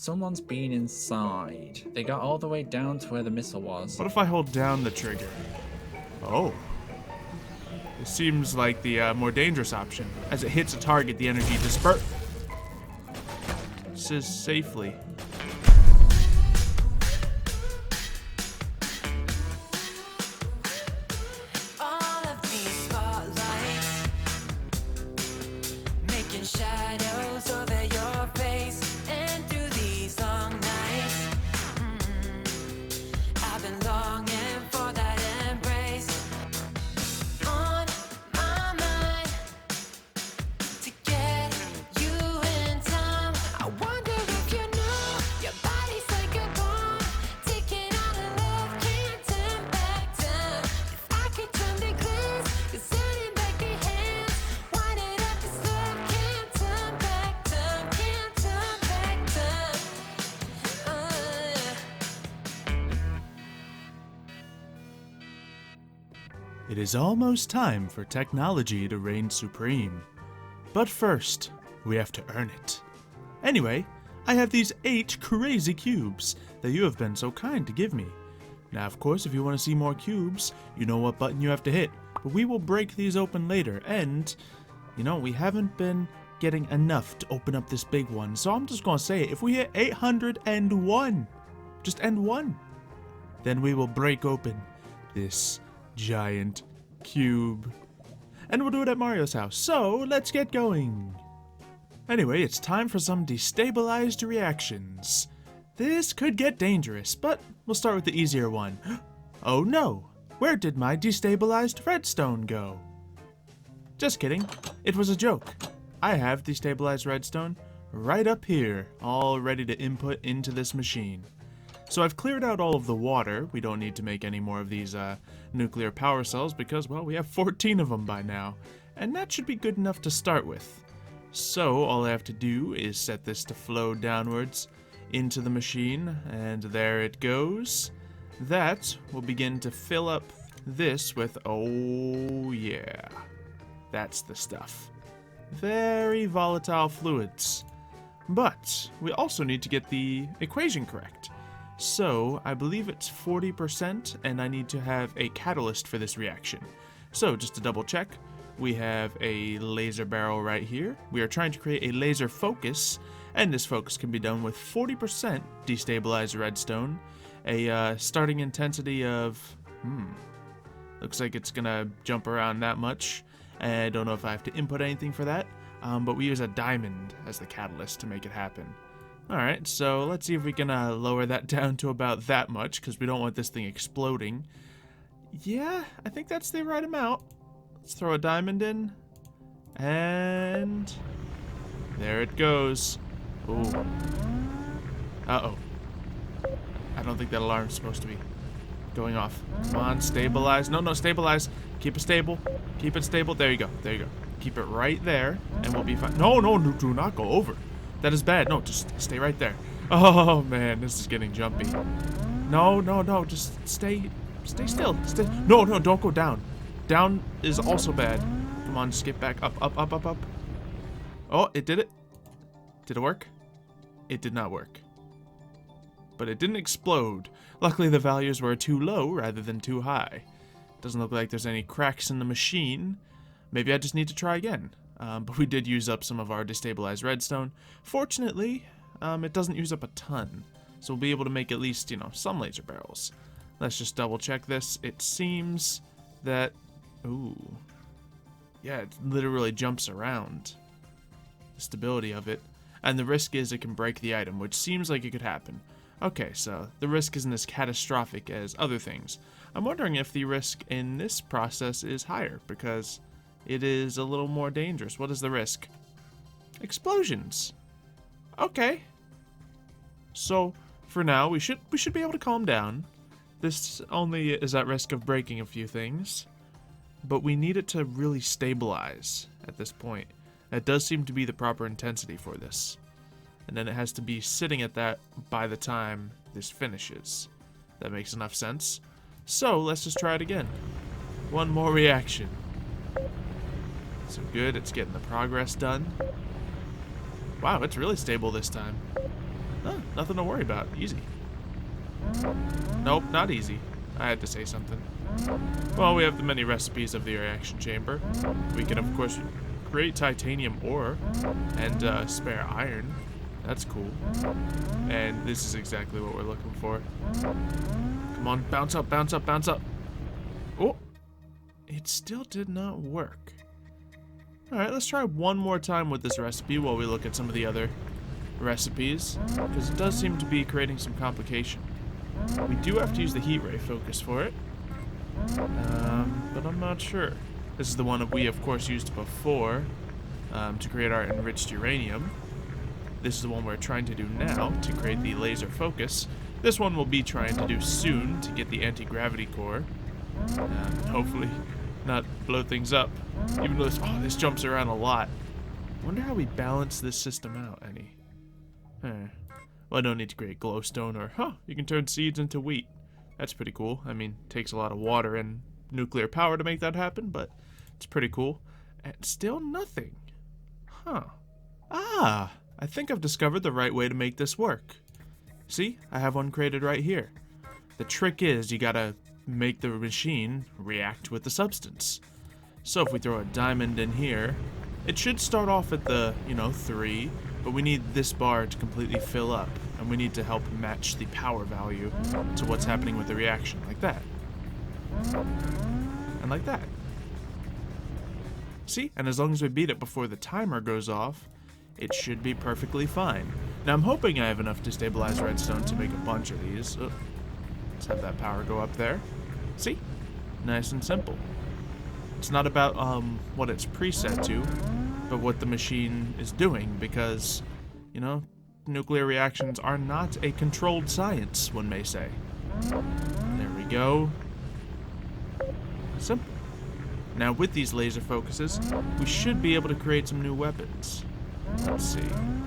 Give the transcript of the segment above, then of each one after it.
Someone's been inside. They got all the way down to where the missile was. What if I hold down the trigger? Oh. This seems like the more dangerous option. As it hits a target, the energy disperses safely. All of these spotlights making shadows over your face, and through these long nights, I've been longing for that embrace. On my mind to get you in time. I wonder if you know your body's like a bomb, ticking out of love, can't turn back time. If I could turn the glass, cause sending back the hands, wind it up this love, can't turn back time, can't turn back time. It is almost time for technology to reign supreme. But first, we have to earn it. Anyway, I have these 8 crazy cubes that you have been so kind to give me. Now, of course, if you want to see more cubes, you know what button you have to hit. But we will break these open later, and, you know, we haven't been getting enough to open up this big one. So I'm just going to say, if we hit 801, just end 1, then we will break open this giant cube. And we'll do it at Mario's house. So, let's get going. Anyway, it's time for some destabilized reactions. This could get dangerous, but we'll start with the easier one. Oh no! Where did my destabilized redstone go? Just kidding. It was a joke. I have destabilized redstone right up here, all ready to input into this machine. So I've cleared out all of the water. We don't need to make any more of these nuclear power cells because, well, we have 14 of them by now. And that should be good enough to start with. So all I have to do is set this to flow downwards into the machine, and there it goes. That will begin to fill up this with, oh yeah, that's the stuff. Very volatile fluids. But we also need to get the equation correct. So, I believe it's 40%, and I need to have a catalyst for this reaction. So, just to double check, we have a laser barrel right here. We are trying to create a laser focus, and this focus can be done with 40% destabilized redstone, a starting intensity of, looks like it's gonna jump around that much. I don't know if I have to input anything for that, but we use a diamond as the catalyst to make it happen. Alright, so let's see if we can lower that down to about that much, because we don't want this thing exploding. Yeah, I think that's the right amount. Let's throw a diamond in. And there it goes. Ooh. Uh-oh. I don't think that alarm's supposed to be going off. Come on, stabilize. No, stabilize. Keep it stable. Keep it stable. There you go. There you go. Keep it right there, and we'll be fine. No, do not go over. That is bad. No, just stay right there. Oh, man, this is getting jumpy. No, just stay still. No, don't go down. Down is also bad. Come on, just get back up. Oh, it did it. Did it work? It did not work. But it didn't explode. Luckily, the values were too low rather than too high. Doesn't look like there's any cracks in the machine. Maybe I just need to try again. But we did use up some of our destabilized redstone. Fortunately, it doesn't use up a ton. So we'll be able to make at least, you know, some laser barrels. Let's just double check this. It seems that, ooh, yeah, it literally jumps around. The stability of it. And the risk is it can break the item, which seems like it could happen. Okay, so the risk isn't as catastrophic as other things. I'm wondering if the risk in this process is higher, because it is a little more dangerous. What is the risk? Explosions. Okay. So, for now, we should be able to calm down. This only is at risk of breaking a few things. But we need it to really stabilize at this point. That does seem to be the proper intensity for this. And then it has to be sitting at that by the time this finishes. That makes enough sense. So, let's just try it again. One more reaction. So good, it's getting the progress done. Wow, it's really stable this time. Oh, nothing to worry about. Easy. Nope, not easy. I had to say something. Well, we have the many recipes of the reaction chamber. We can, of course, create titanium ore and spare iron. That's cool. And this is exactly what we're looking for. Come on, bounce up, bounce up, bounce up. Oh, it still did not work. All right, let's try one more time with this recipe while we look at some of the other recipes, because it does seem to be creating some complication. We do have to use the heat ray focus for it, but I'm not sure. This is the one that we, of course, used before to create our enriched uranium. This is the one we're trying to do now to create the laser focus. This one we'll be trying to do soon to get the anti-gravity core. Hopefully not blow things up. Even though this jumps around a lot. I wonder how we balance this system out any. Well, I don't need to create glowstone or, you can turn seeds into wheat. That's pretty cool. I mean, it takes a lot of water and nuclear power to make that happen, but it's pretty cool. And still nothing. I think I've discovered the right way to make this work. See, I have one created right here. The trick is you gotta make the machine react with the substance. So if we throw a diamond in here, it should start off at the, 3, but we need this bar to completely fill up, and we need to help match the power value to what's happening with the reaction, like that. And like that. See? And as long as we beat it before the timer goes off, it should be perfectly fine. Now I'm hoping I have enough destabilized redstone to make a bunch of these. Let's have that power go up there. See? Nice and simple. It's not about what it's preset to, but what the machine is doing, because, nuclear reactions are not a controlled science, one may say. There we go. Simple. Now with these laser focuses, we should be able to create some new weapons. Let's see.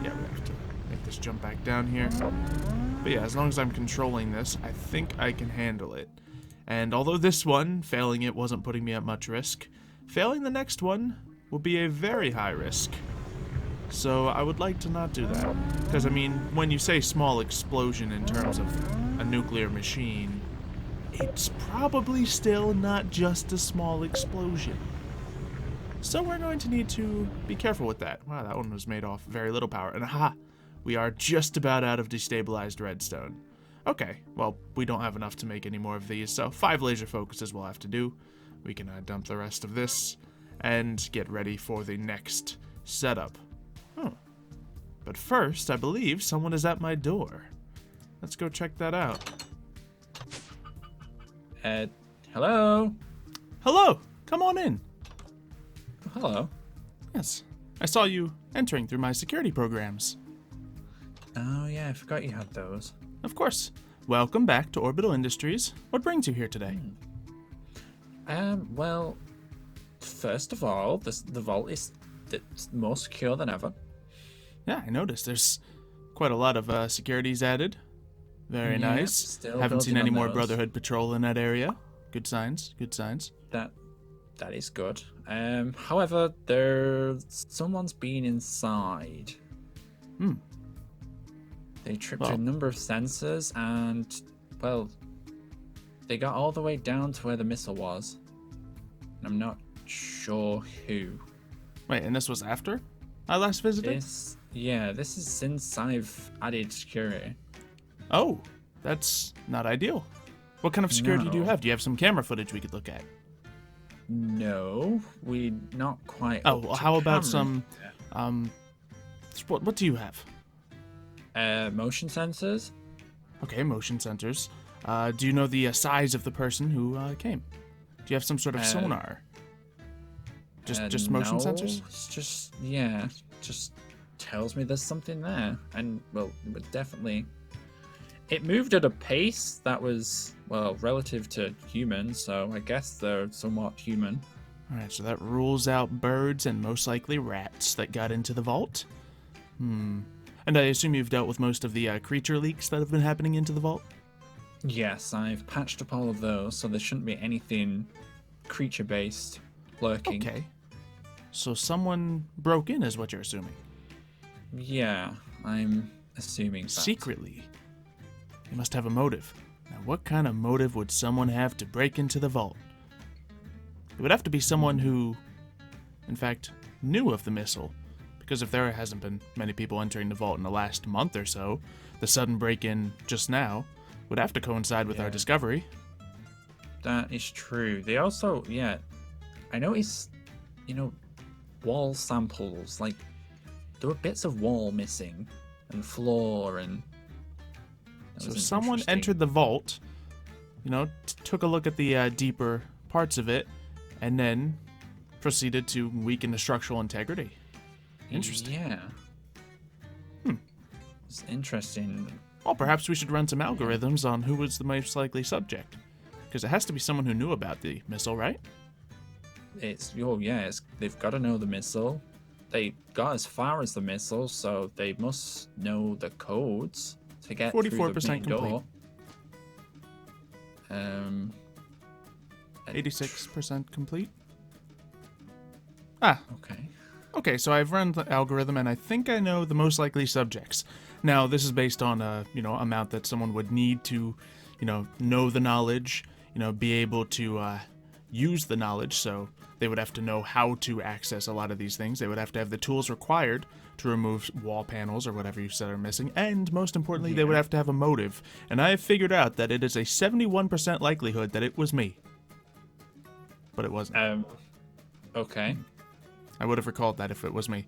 Yeah, we have to make this jump back down here. But yeah, as long as I'm controlling this, I think I can handle it. And although this one, failing it wasn't putting me at much risk, failing the next one will be a very high risk. So I would like to not do that. Because, I mean, when you say small explosion in terms of a nuclear machine, it's probably still not just a small explosion. So we're going to need to be careful with that. Wow, that one was made off very little power. And aha, we are just about out of destabilized redstone. Okay, well, we don't have enough to make any more of these, so 5 laser focuses we'll have to do. We can dump the rest of this and get ready for the next setup. But first, I believe someone is at my door. Let's go check that out. Hello? Hello! Come on in. Hello. Yes, I saw you entering through my security programs. Oh, yeah, I forgot you had those. Of course. Welcome back to Orbital Industries. What brings you here today? Well, first of all, the vault is more secure than ever. Yeah, I noticed. There's quite a lot of securities added. Very Yeah, nice. still Haven't seen any building on more those. Brotherhood patrol in that area. Good signs. Good signs. That is good. However, someone's been inside. They tripped Well. a number of sensors and, well, they got all the way down to where the missile was. And I'm not sure who. Wait, and this was after I last visited? This is since I've added security. Oh, that's not ideal. What kind of security do you No. have? Do you have some camera footage we could look at? No, we not quite. Oh, up well, to how about camera. some, what do you have? Motion sensors? Okay, motion sensors. Do you know the size of the person who came? Do you have some sort of sonar? Just motion no, sensors? It's just tells me there's something there. And, well, it would definitely... It moved at a pace that was, well, relative to humans, so I guess they're somewhat human. Alright, so that rules out birds and most likely rats that got into the vault. And I assume you've dealt with most of the creature leaks that have been happening into the vault? Yes, I've patched up all of those, so there shouldn't be anything creature-based lurking. Okay. So someone broke in is what you're assuming? Yeah, I'm assuming that. secretly. He must have a motive. Now, what kind of motive would someone have to break into the vault? It would have to be someone who, in fact, knew of the missile. Because if there hasn't been many people entering the vault in the last month or so, the sudden break-in just now would have to coincide with our discovery. That is true. They also, I noticed, wall samples. Like, there were bits of wall missing, and floor, and... So someone entered the vault, took a look at the deeper parts of it, and then proceeded to weaken the structural integrity. Interesting. Yeah. It's interesting. Well, perhaps we should run some algorithms on who was the most likely subject. Because it has to be someone who knew about the missile, right? They've got to know the missile. They got as far as the missile, so they must know the codes to get 44% through the main complete. door. 86% complete. Okay. Okay, so I've run the algorithm, and I think I know the most likely subjects. Now, this is based on a, amount that someone would need to, know the knowledge, be able to use the knowledge, so they would have to know how to access a lot of these things. They would have to have the tools required to remove wall panels or whatever you said are missing, and most importantly, they would have to have a motive. And I have figured out that it is a 71% likelihood that it was me. But it wasn't. Okay. I would have recalled that if it was me.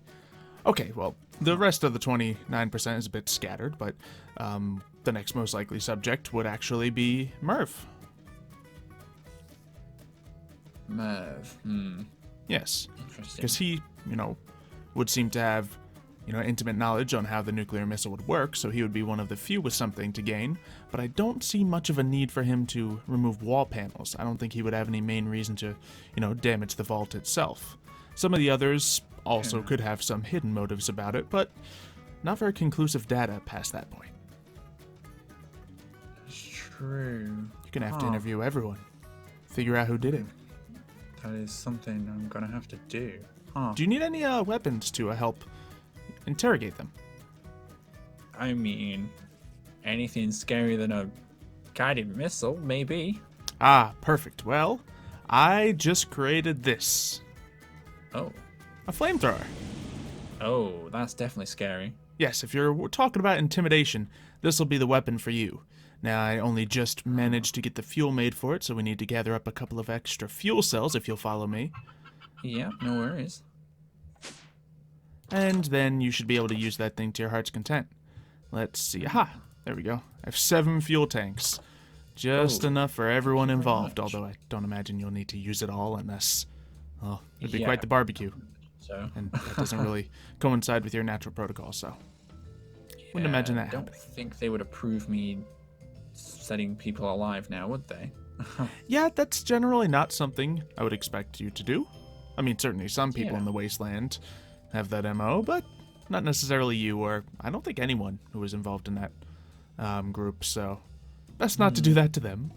Okay, well, the rest of the 29% is a bit scattered, but the next most likely subject would actually be Merv. Merv. Yes, Interesting. because he, would seem to have, intimate knowledge on how the nuclear missile would work, so he would be one of the few with something to gain, but I don't see much of a need for him to remove wall panels. I don't think he would have any main reason to, damage the vault itself. Some of the others also could have some hidden motives about it, but not very conclusive data past that point. It's true. You're gonna have to interview everyone. Figure out who did it. That is something I'm gonna have to do. Do you need any weapons to help interrogate them? I mean, anything scarier than a guided missile, maybe. Ah, perfect. Well, I just created this. Oh. A flamethrower. Oh, that's definitely scary. Yes, if you're talking about intimidation, this will be the weapon for you. Now, I only just managed to get the fuel made for it, so we need to gather up a couple of extra fuel cells, if you'll follow me. Yeah, no worries. And then you should be able to use that thing to your heart's content. Let's see. Aha! There we go. I have 7 fuel tanks. Just enough for everyone involved, although I don't imagine you'll need to use it all unless... well, it'd be quite the barbecue. So. And that doesn't really coincide with your natural protocol, so... wouldn't imagine that I don't happening. think they would approve me setting people alive now, would they? Yeah, that's generally not something I would expect you to do. I mean, certainly some people in the wasteland have that MO, but not necessarily you, or I don't think anyone who was involved in that group, so best not to do that to them.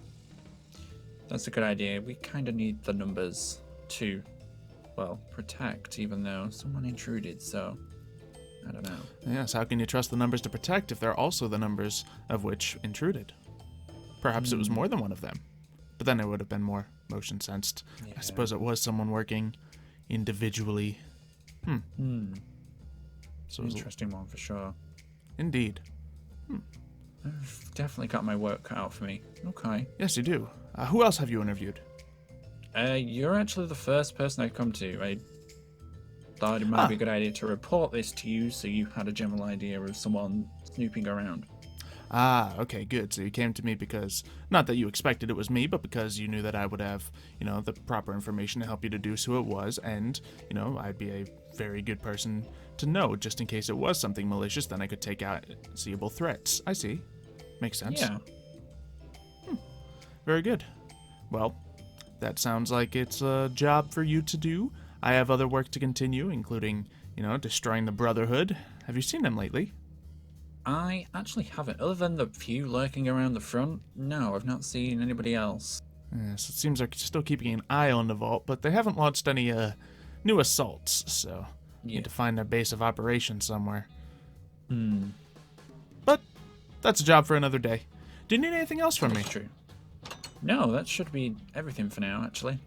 That's a good idea. We kind of need the numbers to, well, protect, even though someone intruded, so I don't know. Yes, how can you trust the numbers to protect if they're also the numbers of which intruded? Perhaps it was more than one of them, but then it would have been more motion sensed. Yeah. I suppose it was someone working individually. So it was Interesting one for sure. indeed. I've definitely got my work cut out for me. Okay. Yes, you do. Who else have you interviewed? You're actually the first person I've come to. I thought it might be a good idea to report this to you so you had a general idea of someone snooping around. Ah, okay, good. So you came to me because, not that you expected it was me, but because you knew that I would have, the proper information to help you deduce who it was, and, I'd be a very good person to know, just in case it was something malicious, then I could take out seeable threats. I see. Makes sense. Yeah. Very good. Well, that sounds like it's a job for you to do. I have other work to continue, including, destroying the Brotherhood. Have you seen them lately? I actually haven't. Other than the few lurking around the front, no, I've not seen anybody else. Yes, it seems like you're still keeping an eye on the vault, but they haven't launched any new assaults, so you need to find their base of operations somewhere. that's a job for another day. Do you need anything else from me? That's true. No, that should be everything for now, actually.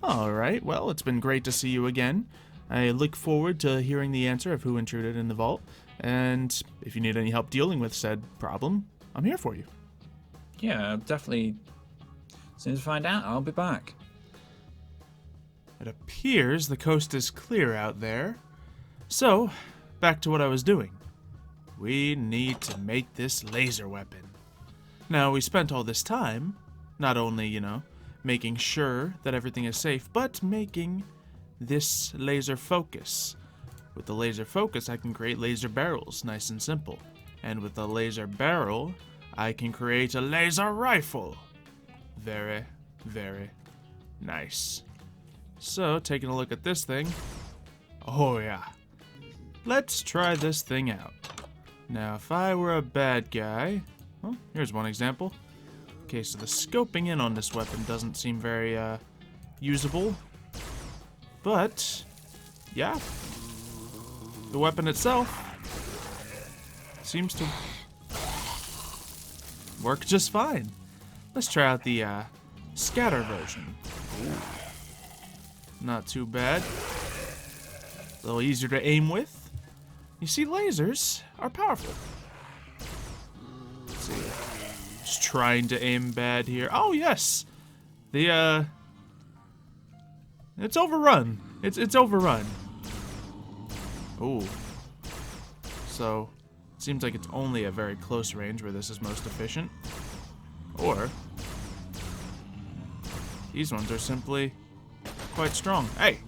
All right, well, it's been great to see you again. I look forward to hearing the answer of who intruded in the vault, and if you need any help dealing with said problem, I'm here for you. Yeah, definitely. As soon as I find out, I'll be back. It appears the coast is clear out there. So, back to what I was doing. We need to make this laser weapon. Now, we spent all this time, not only, making sure that everything is safe, but making this laser focus. With the laser focus, I can create laser barrels, nice and simple. And with the laser barrel, I can create a laser rifle. Very, very nice. So, taking a look at this thing. Oh yeah. Let's try this thing out. Now, if I were a bad guy... Well, here's one example. Okay, so the scoping in on this weapon doesn't seem very, usable. But, yeah. The weapon itself seems to work just fine. Let's try out the, scatter version. Not too bad. A little easier to aim with. You see, lasers are powerful. Let's see. Just trying to aim bad here. Oh, yes! The, it's overrun. It's overrun. Ooh. So, it seems like it's only at very close range where this is most efficient. Or, these ones are simply quite strong. Hey!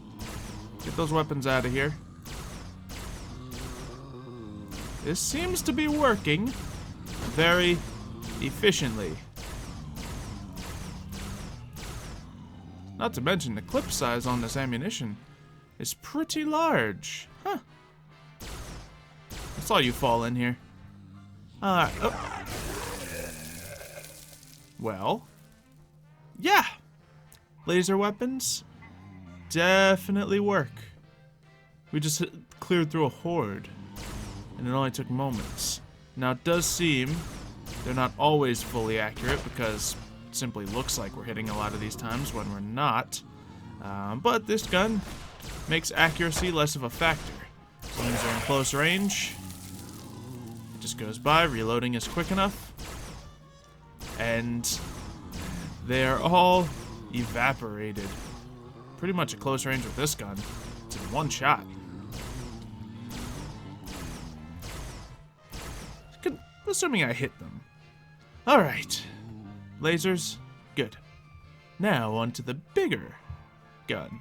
Get those weapons out of here. This seems to be working very efficiently. Not to mention the clip size on this ammunition is pretty large. Huh. I saw you fall in here. Alright. Oh. Well. Yeah. Laser weapons definitely work. We just cleared through a horde, and it only took moments. Now, it does seem they're not always fully accurate because it simply looks like we're hitting a lot of these times when we're not. But this gun makes accuracy less of a factor. As long as they're in close range, it just goes by. Reloading is quick enough. And they're all evaporated. Pretty much at close range with this gun. It's in one shot. Assuming I hit them. Alright. Lasers, good. Now onto the bigger gun.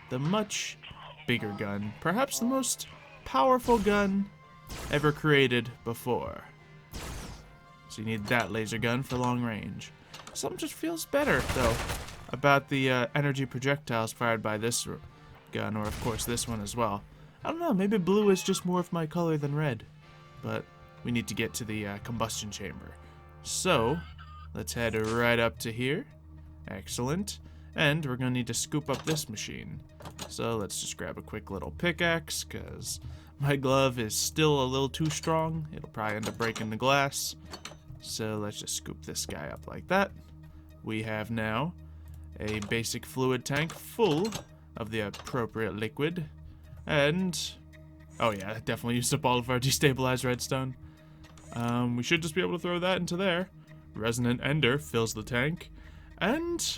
The much bigger gun. Perhaps the most powerful gun ever created before. So you need that laser gun for long range. Something just feels better, though, about the energy projectiles fired by this gun, or of course this one as well. I don't know, maybe blue is just more of my color than red. But we need to get to the combustion chamber. So, let's head right up to here. Excellent. And we're going to need to scoop up this machine. So let's just grab a quick little pickaxe, because my glove is still a little too strong. It'll probably end up breaking the glass. So let's just scoop this guy up like that. We have now a basic fluid tank full of the appropriate liquid. And, oh yeah, that definitely used up all of our destabilized redstone. We should just be able to throw that into there. Resonant Ender fills the tank. And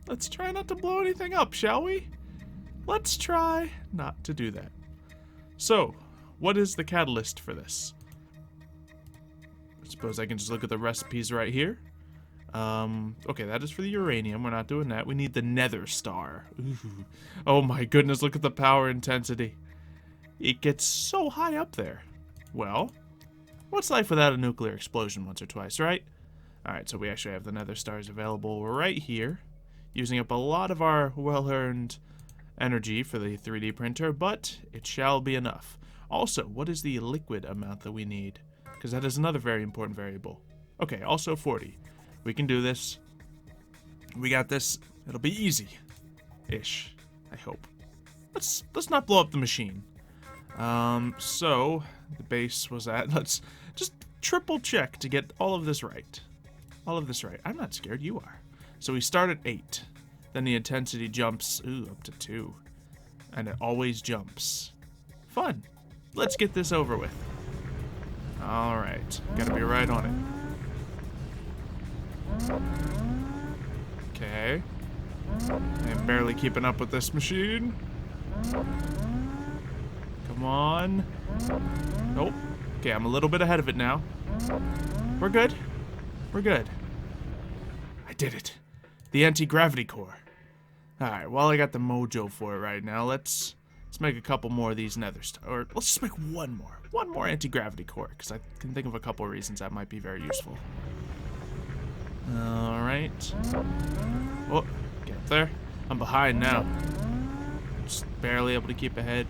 let's try not to blow anything up, shall we? Let's try not to do that. So, what is the catalyst for this? I suppose I can just look at the recipes right here. Okay, that is for the uranium. We're not doing that. We need the nether star. Ooh. Oh my goodness, look at the power intensity. It gets so high up there. Well, what's life without a nuclear explosion once or twice, right? Alright, so we actually have the nether stars available right here, using up a lot of our well-earned energy for the 3D printer, but it shall be enough. Also, what is the liquid amount that we need? Because that is another very important variable. Okay, also 40. We can do this. We got this. It'll be easy-ish, I hope. Let's not blow up the machine. So the base was at. Let's just triple check to get all of this right. All of this right. I'm not scared, you are. So we start at 8. Then the intensity jumps, up to 2. And it always jumps. Fun. Let's get this over with. Alright, gotta be right on it. Okay. I'm barely keeping up with this machine. Come on. Nope. Okay, I'm a little bit ahead of it now. We're good. We're good. I did it. The anti-gravity core. Alright, well I got the mojo for it right now. Let's make a couple more of these nether or let's just make one more. One more anti-gravity core, because I can think of a couple of reasons that might be very useful. Alright. Oh, get up there. I'm behind now. Just barely able to keep ahead.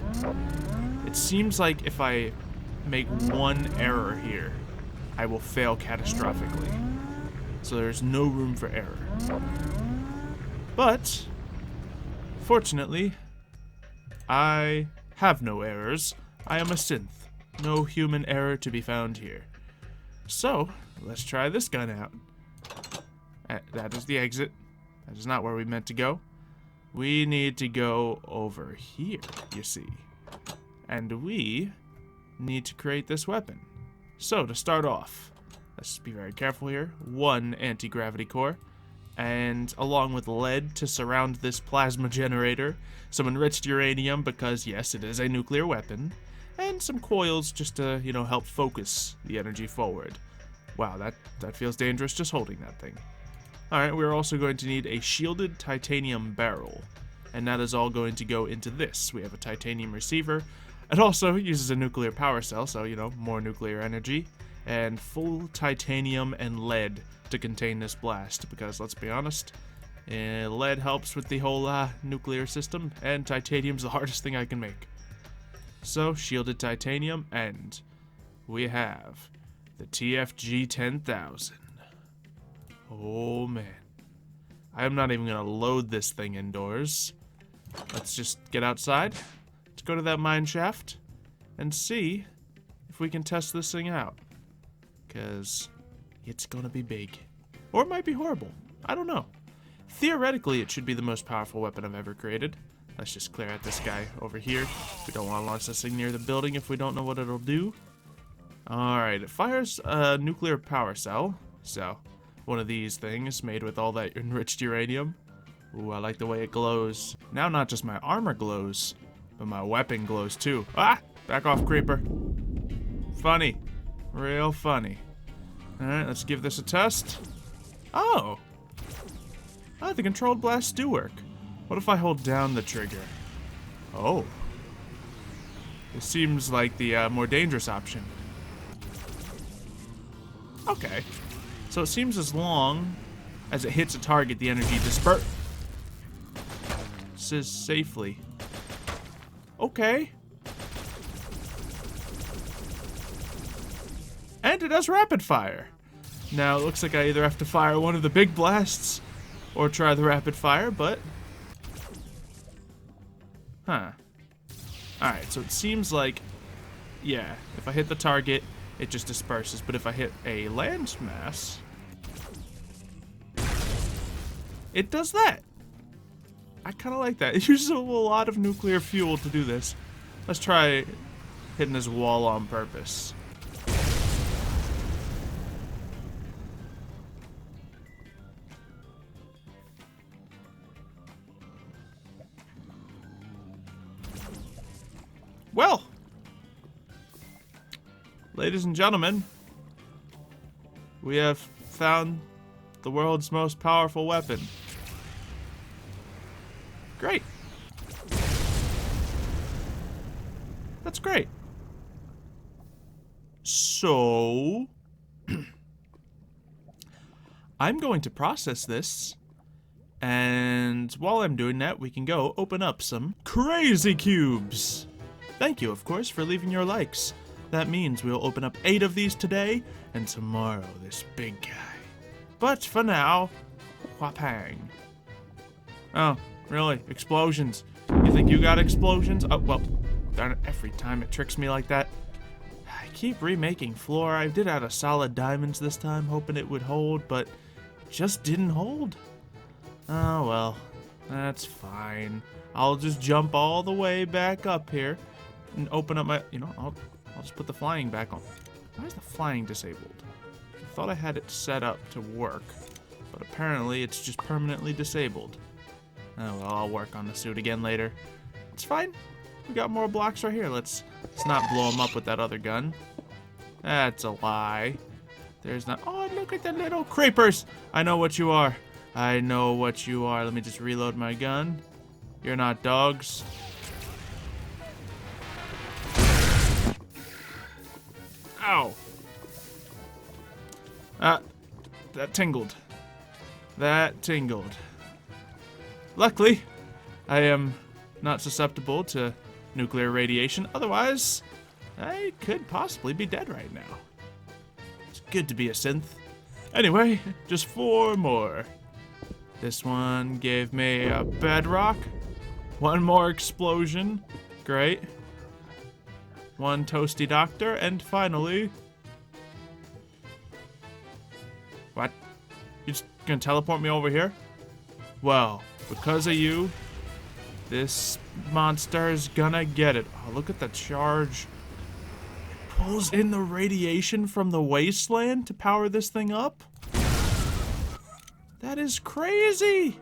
It seems like if I make one error here, I will fail catastrophically. So there's no room for error. But, fortunately, I have no errors. I am a synth. No human error to be found here. So, let's try this gun out. That is the exit. That is not where we meant to go. We need to go over here, you see. And we need to create this weapon. So, to start off, let's be very careful here. 1 anti-gravity core. And along with lead to surround this plasma generator. Some enriched uranium because, yes, it is a nuclear weapon. And some coils just to, help focus the energy forward. Wow, that feels dangerous just holding that thing. Alright, we're also going to need a shielded titanium barrel. And that is all going to go into this. We have a titanium receiver. It also uses a nuclear power cell, so, more nuclear energy. And full titanium and lead to contain this blast. Because, let's be honest, lead helps with the whole nuclear system. And titanium's the hardest thing I can make. So, shielded titanium, and we have the TFG 10,000. Oh man. I am not even going to load this thing indoors. Let's just get outside. Let's go to that mine shaft and see if we can test this thing out. Because it's going to be big. Or it might be horrible. I don't know. Theoretically, it should be the most powerful weapon I've ever created. Let's just clear out this guy over here. We don't want to launch this thing near the building if we don't know what it'll do. Alright, it fires a nuclear power cell. So, one of these things made with all that enriched uranium. Ooh, I like the way it glows. Now not just my armor glows, but my weapon glows too. Ah! Back off, creeper. Funny. Real funny. Alright, let's give this a test. Oh! Oh, the controlled blasts do work. What if I hold down the trigger? Oh. This seems like the more dangerous option. Okay. So it seems as long as it hits a target, the energy disperses safely. Okay. And it does rapid fire. Now, it looks like I either have to fire one of the big blasts or try the rapid fire, but... Huh. Alright, so it seems like, yeah, if I hit the target, it just disperses. But if I hit a landmass, it does that. I kind of like that. It uses a lot of nuclear fuel to do this. Let's try hitting this wall on purpose. Well, ladies and gentlemen, we have found the world's most powerful weapon. Great. That's great. So, I'm going to process this, and while I'm doing that, we can go open up some crazy cubes. Thank you, of course, for leaving your likes. That means we'll open up 8 of these today, and tomorrow this big guy. But for now, whapang. Oh, really? Explosions. You think you got explosions? Oh, well, darn it, every time it tricks me like that. I keep remaking floor. I did out of solid diamonds this time, hoping it would hold, but just didn't hold. Oh well, that's fine. I'll just jump all the way back up here and open up my, I'll just put the flying back on. Why is the flying disabled? I thought I had it set up to work, but apparently it's just permanently disabled. Oh well, I'll work on the suit again later. It's fine. We got more blocks right here. Let's not blow them up with that other gun. That's a lie. There's not. Oh, look at the little creepers. I know what you are. I know what you are. Let me just reload my gun. You're not dogs. Ow. That tingled. That tingled. Luckily, I am not susceptible to nuclear radiation. Otherwise, I could possibly be dead right now. It's good to be a synth. Anyway, just 4 more. This one gave me a bedrock. 1 more explosion. Great. 1 toasty doctor. And finally... What? You just gonna teleport me over here? Well, because of you, this monster's gonna get it. Oh, look at the charge. It pulls in the radiation from the wasteland to power this thing up? That is crazy!